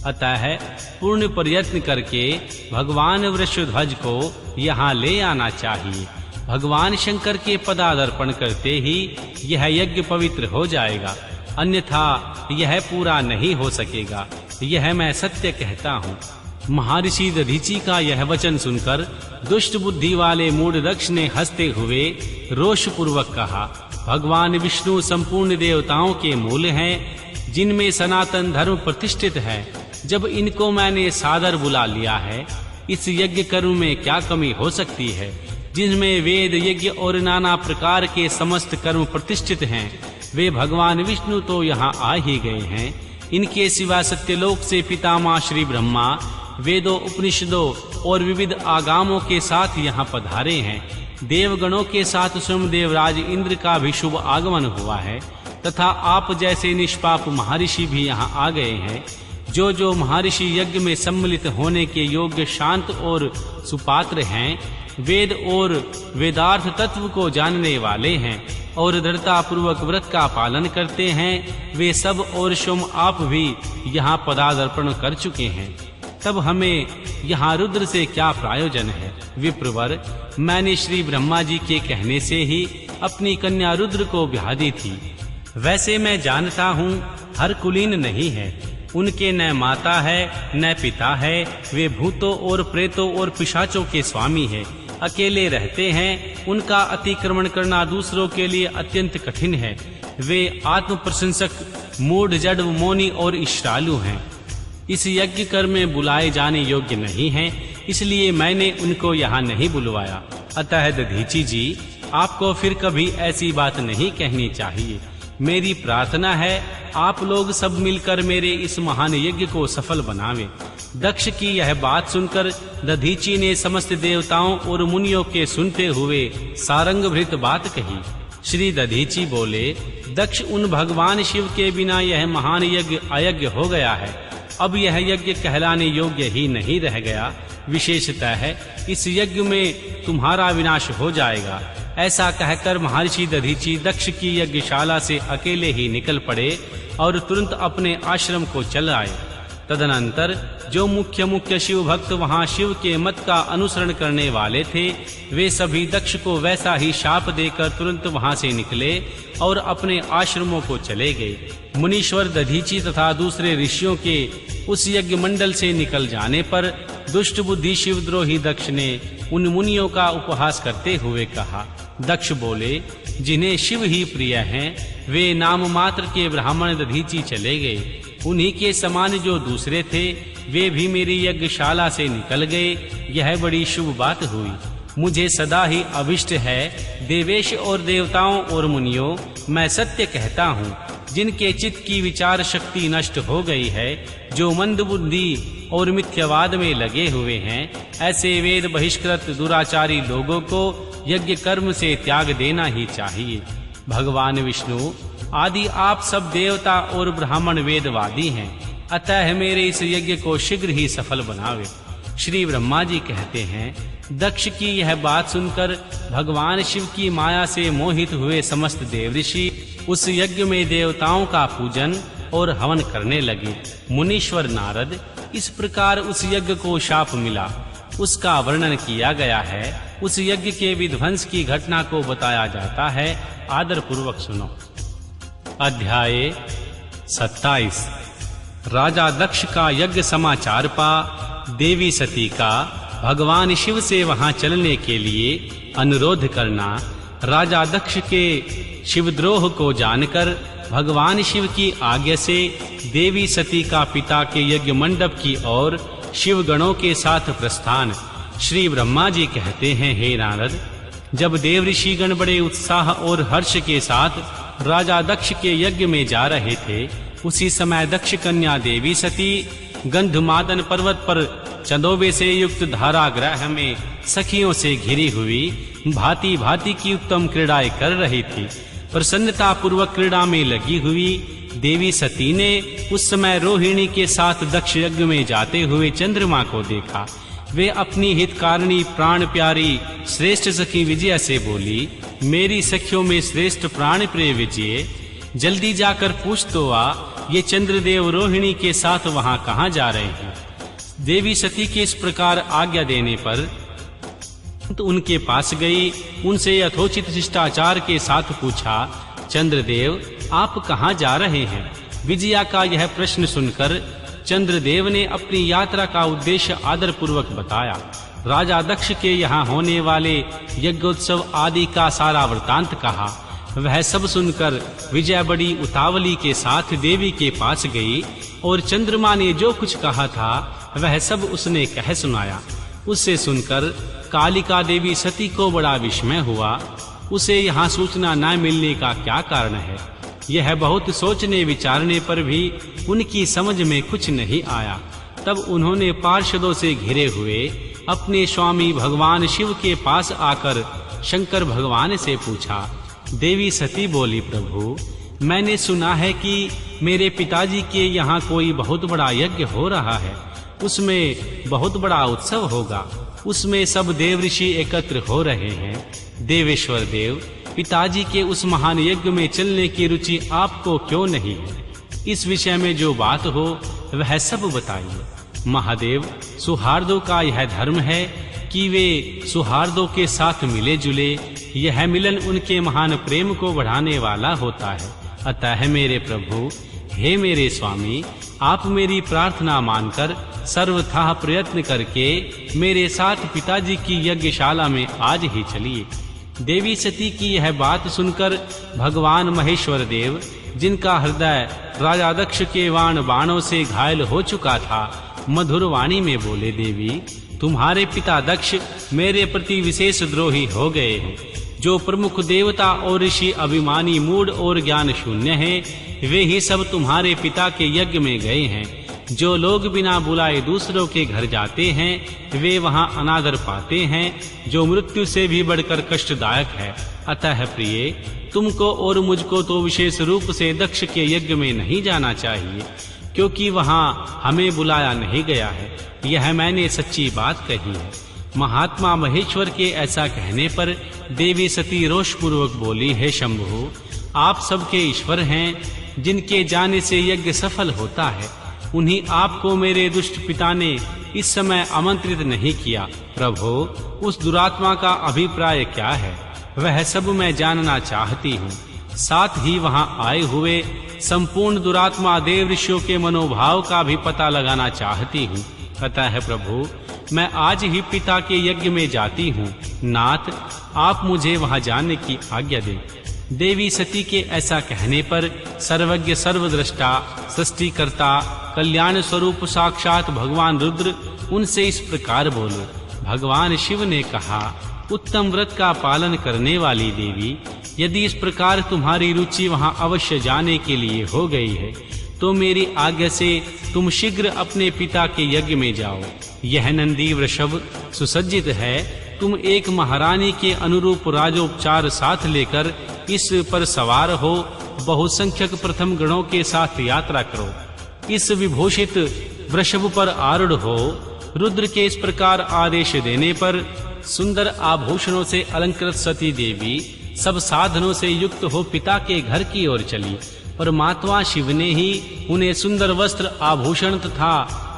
अतः पूर्ण प्रयत्न करके भगवान वृषध्वज को यहाँ ले आना चाहिए। भगवान शंकर के पदार्पण करते ही यह यज्ञ पवित्र हो जाएगा, अन्यथा यह पूरा नहीं हो सकेगा। यह मैं सत्य कहता हूँ। महर्षि दधीचि का यह वचन सुनकर दुष्ट बुद्धि वाले मूढ़ दक्ष ने हंसते हुए रोष पूर्वक कहा, भगवान विष्णु संपूर्ण देवताओं के मूल हैं, जिनमें सनातन धर्म प्रतिष्ठित है। जब इनको मैंने सादर बुला लिया है, इस यज्ञ कर्म में क्या कमी हो सकती है, जिनमें वेद यज्ञ और नाना प्रकार के समस्त कर्म प्रतिष्ठित हैं। वे भगवान विष्णु तो यहाँ आ ही गए हैं। इनके सिवा सत्यलोक से पितामह श्री ब्रह्मा वेदों, उपनिषदों और विविध आगामों के साथ यहाँ पधारे हैं। देवगणों के साथ स्वयं देवराज इंद्र का भी शुभ आगमन हुआ है, तथा आप जैसे निष्पाप महर्षि भी यहाँ आ गए हैं। जो महर्षि यज्ञ में सम्मिलित होने के योग्य, शांत और सुपात्र हैं, वेद और वेदार्थ तत्व को जानने वाले हैं और दृढ़ता पूर्वक व्रत का पालन करते हैं, वे सब और स्वयं आप भी यहाँ पदार्पण कर चुके हैं। तब हमें यहाँ रुद्र से क्या प्रयोजन है? विप्रवर, मैंने श्री ब्रह्मा जी के कहने से ही अपनी कन्या रुद्र को ब्याह दी थी। वैसे मैं जानता हूँ हर कुलीन नहीं है, उनके न माता है न पिता है। वे भूतों और प्रेतों और पिशाचों के स्वामी है, अकेले रहते हैं। उनका अतिक्रमण करना दूसरों के लिए अत्यंत कठिन है। वे आत्म प्रशंसक, मूढ़, जड़, मौनी और ईर्ष्यालु हैं। इस यज्ञ कर्म में बुलाए जाने योग्य नहीं हैं, इसलिए मैंने उनको यहाँ नहीं बुलवाया। अतः दधीचि जी, आपको फिर कभी ऐसी बात नहीं कहनी चाहिए। मेरी प्रार्थना है आप लोग सब मिलकर मेरे इस महान यज्ञ को सफल बनावें। दक्ष की यह बात सुनकर दधीचि ने समस्त देवताओं और मुनियों के सुनते हुए सारंगभृत बात कही। श्री दधीचि बोले, दक्ष, उन भगवान शिव के बिना यह महान यज्ञ अयज्ञ हो गया है। अब यह यज्ञ कहलाने योग्य ही नहीं रह गया। विशेषतः है इस यज्ञ में तुम्हारा विनाश हो जाएगा। ऐसा कहकर महर्षि दधीचि दक्ष की यज्ञशाला से अकेले ही निकल पड़े और तुरंत अपने आश्रम को चल आए। तदनंतर जो मुख्य शिव भक्त वहां शिव के मत का अनुसरण करने वाले थे, वे सभी दक्ष को वैसा ही शाप देकर तुरंत वहां से निकले और अपने आश्रमों को चले गए। मुनीश्वर दधीचि तथा दूसरे ऋषियों के उस यज्ञ मंडल से निकल जाने पर दुष्ट बुद्धि शिवद्रोही दक्ष ने उन मुनियों का उपहास करते हुए कहा। दक्ष बोले, जिन्हें शिव ही प्रिय हैं, वे नाम मात्र के ब्राह्मण दधीचि चले गए। उन्हीं के समान जो दूसरे थे, वे भी मेरी यज्ञशाला से निकल गए। यह बड़ी शुभ बात हुई। मुझे सदा ही अभिष्ट है, देवेश और देवताओं और मुनियों, मैं सत्य कहता हूँ। जिनके चित्त की विचार शक्ति नष्ट हो गई है, जो मंद बुद्धि और मिथ्यावाद में लगे हुए हैं, ऐसे वेद बहिष्कृत दुराचारी लोगों को यज्ञ कर्म से त्याग देना ही चाहिए। भगवान विष्णु आदि आप सब देवता और ब्राह्मण वेदवादी हैं, अतः मेरे इस यज्ञ को शीघ्र ही सफल बनावे। श्री ब्रह्मा जी कहते हैं, दक्ष की यह बात सुनकर भगवान शिव की माया से मोहित हुए समस्त देवऋषि उस यज्ञ में देवताओं का पूजन और हवन करने लगे। मुनीश्वर नारद, इस प्रकार उस यज्ञ को शाप मिला, उसका वर्णन किया गया है। उस यज्ञ के विध्वंस की घटना को बताया जाता है, आदर पूर्वक सुनो। अध्याय 27। राजा दक्ष का यज्ञ समाचार पा देवी सती का भगवान शिव से वहां चलने के लिए अनुरोध करना। राजा दक्ष के शिवद्रोह को जानकर भगवान शिव की आज्ञा से देवी सती का पिता के यज्ञ मंडप की ओर शिव गणों के साथ प्रस्थान। श्री ब्रह्मा जी कहते हैं, हे नारद, जब देव ऋषि गण बड़े उत्साह और हर्ष के साथ राजा दक्ष के यज्ञ में जा रहे थे, उसी समय दक्ष कन्या देवी सती गंधमादन पर्वत पर चंदोबे से युक्त धारागृह में सखियों से घिरी हुई भांति भांति की उत्तम क्रीड़ाएं कर रही थी। प्रसन्नता पूर्वक क्रीड़ा में लगी हुई देवी सती ने उस समय रोहिणी के साथ दक्ष यज्ञ में जाते हुए चंद्रमा को देखा। वे अपनी हितकारिणी प्राण प्यारी श्रेष्ठ सखी विजया से बोली, मेरी सखियों में श्रेष्ठ प्राण प्रिय विजय, जल्दी जाकर पूछ तो आ, ये चंद्रदेव रोहिणी के साथ वहां कहाँ जा रहे हैं। देवी सती के इस प्रकार आज्ञा देने पर तो उनके पास गई, उनसे यथोचित शिष्टाचार के साथ पूछा, चंद्रदेव आप कहाँ जा रहे हैं। विजया का यह प्रश्न सुनकर चंद्रदेव ने अपनी यात्रा का उद्देश्य आदर पूर्वक बताया। राजा दक्ष के यहाँ होने वाले यज्ञोत्सव आदि का सारा वृतांत कहा। वह सब सुनकर विजया बड़ी उतावली के साथ देवी के पास गई और चंद्रमा ने जो कुछ कहा था वह सब उसने कह सुनाया। उससे सुनकर कालिका देवी सती को बड़ा विस्मय हुआ। उसे यहाँ सूचना न मिलने का क्या कारण है, यह बहुत सोचने विचारने पर भी उनकी समझ में कुछ नहीं आया। तब उन्होंने पार्षदों से घिरे हुए अपने स्वामी भगवान शिव के पास आकर शंकर भगवान से पूछा। देवी सती बोली, प्रभु मैंने सुना है कि मेरे पिताजी के यहाँ कोई बहुत बड़ा यज्ञ हो रहा है, उसमें बहुत बड़ा उत्सव होगा, उसमें सब देव ऋषि एकत्र हो रहे हैं। देवेश्वर देव, पिताजी के उस महान यज्ञ में चलने की रुचि आपको क्यों नहीं है। इस विषय में जो बात हो वह सब बताइए। महादेव, सुहार्दों का यह धर्म है कि वे सुहार्दों के साथ मिले जुले। यह मिलन उनके महान प्रेम को बढ़ाने वाला होता है। अतः मेरे प्रभु, हे मेरे स्वामी, आप मेरी प्रार्थना मानकर सर्वथा प्रयत्न करके मेरे साथ पिताजी की यज्ञशाला में आज ही चलिए। देवी सती की यह बात सुनकर भगवान महेश्वर देव, जिनका हृदय राजा दक्ष के बाणों से घायल हो चुका था, मधुर वाणी में बोले, देवी तुम्हारे पिता दक्ष मेरे प्रति विशेष द्रोही हो गए हैं। जो प्रमुख देवता और ऋषि अभिमानी, मूढ़ और ज्ञान शून्य हैं, वे ही सब तुम्हारे पिता के यज्ञ में गए हैं। जो लोग बिना बुलाए दूसरों के घर जाते हैं वे वहां अनादर पाते हैं, जो मृत्यु से भी बढ़कर कष्टदायक है। अतः प्रिय, तुमको और मुझको तो विशेष रूप से दक्ष के यज्ञ में नहीं जाना चाहिए, क्योंकि वहां हमें बुलाया नहीं गया है। यह मैंने सच्ची बात कही है। महात्मा महेश्वर के ऐसा कहने पर देवी सती रोषपूर्वक बोली, हे शंभु, आप सबके ईश्वर हैं, जिनके जाने से यज्ञ सफल होता है। उन्हीं आपको मेरे दुष्ट पिता ने इस समय आमंत्रित नहीं किया। प्रभु, उस दुरात्मा का अभिप्राय क्या है, वह सब मैं जानना चाहती हूँ। साथ ही वहां आए हुए संपूर्ण दुरात्मा देव ऋषियों के मनोभाव का भी पता लगाना चाहती हूँ। अतः प्रभु, मैं आज ही पिता के यज्ञ में जाती हूँ। नाथ, आप मुझे वहां जाने की आज्ञा दें। देवी सती के ऐसा कहने पर सर्वज्ञ, सर्वद्रष्टा, सृष्टिकर्ता, कल्याण स्वरूप साक्षात भगवान रुद्र उनसे इस प्रकार बोले। भगवान शिव ने कहा, उत्तम व्रत का पालन करने वाली देवी, यदि इस प्रकार तुम्हारी रुचि वहां अवश्य जाने के लिए हो गई है, तो मेरी आज्ञा से तुम शीघ्र अपने पिता के यज्ञ में जाओ। यह नंदी वृषभ सुसज्जित है। तुम एक महारानी के अनुरूप राजोपचार साथ लेकर इस पर सवार हो बहुसंख्यक प्रथम गणों के साथ यात्रा करो। इस विभूषित वृषभ पर आरूढ़ हो। रुद्र के इस प्रकार आदेश देने पर सुंदर आभूषणों से अलंकृत सती देवी सब साधनों से युक्त हो पिता के घर की ओर चली। परमात्मा शिव ने ही उन्हें सुंदर वस्त्र, आभूषण तथा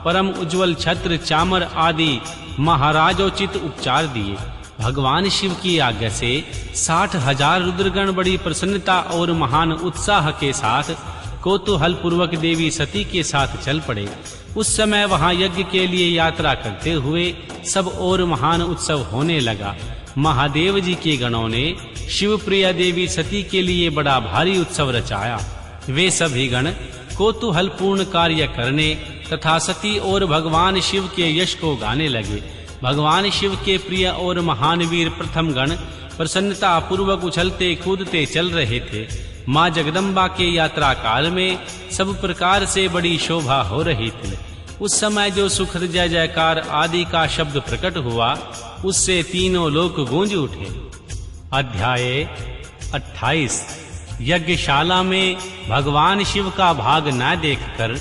परम उज्जवल छत्र, चामर आदि महाराजोचित उपचार दिए। भगवान शिव की आज्ञा से 60,000 रुद्रगण बड़ी प्रसन्नता और महान उत्साह के साथ कौतूहल पूर्वक देवी सती के साथ चल पड़े। उस समय वहां यज्ञ के लिए यात्रा करते हुए सब और महान उत्सव होने लगा। महादेव जी के गणों ने शिवप्रिया देवी सती के लिए बड़ा भारी उत्सव रचाया। वे सभी गण कौतूहल पूर्ण कार्य करने तथा सती और भगवान शिव के यश को गाने लगे। भगवान शिव के प्रिय और महान वीर प्रथम गण प्रसन्नता पूर्वक उछलते कूदते चल रहे थे। माँ जगदम्बा के यात्रा काल में सब प्रकार से बड़ी शोभा हो रही थी। उस समय जो सुखद जय जयकार आदि का शब्द प्रकट हुआ, उससे तीनों लोक गूंज उठे। अध्याय 28। यज्ञशाला में भगवान शिव का भाग न देखकर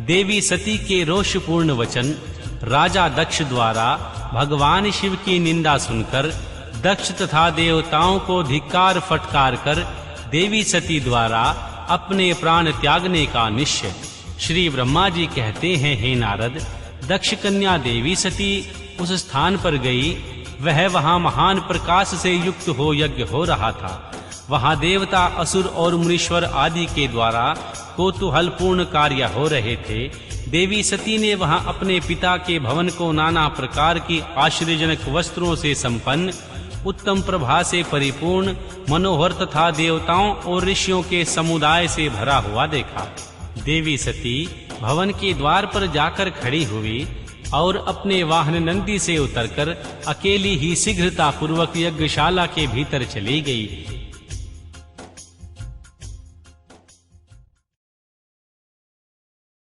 देवी सती के रोषपूर्ण वचन, राजा दक्ष द्वारा भगवान शिव की निंदा सुनकर दक्ष तथा देवताओं को धिक्कार फटकार कर देवी सती द्वारा अपने प्राण त्यागने का निश्चय। श्री ब्रह्मा जी कहते हैं, हे नारद, दक्ष कन्या देवी सती उस स्थान पर गई। वह वहां महान प्रकाश से युक्त हो यज्ञ हो रहा था। वहां देवता, असुर और मुनीश्वर आदि के द्वारा कौतूहलपूर्ण कार्य हो रहे थे। देवी सती ने वहां अपने पिता के भवन को नाना प्रकार की आश्चर्यजनक वस्त्रों से संपन्न, उत्तम प्रभा से परिपूर्ण, मनोहर तथा देवताओं और ऋषियों के समुदाय से भरा हुआ देखा। देवी सती भवन के द्वार पर जाकर खड़ी हुई और अपने वाहन नंदी से उतरकर अकेली ही शीघ्रता पूर्वक यज्ञशाला के भीतर चली गई।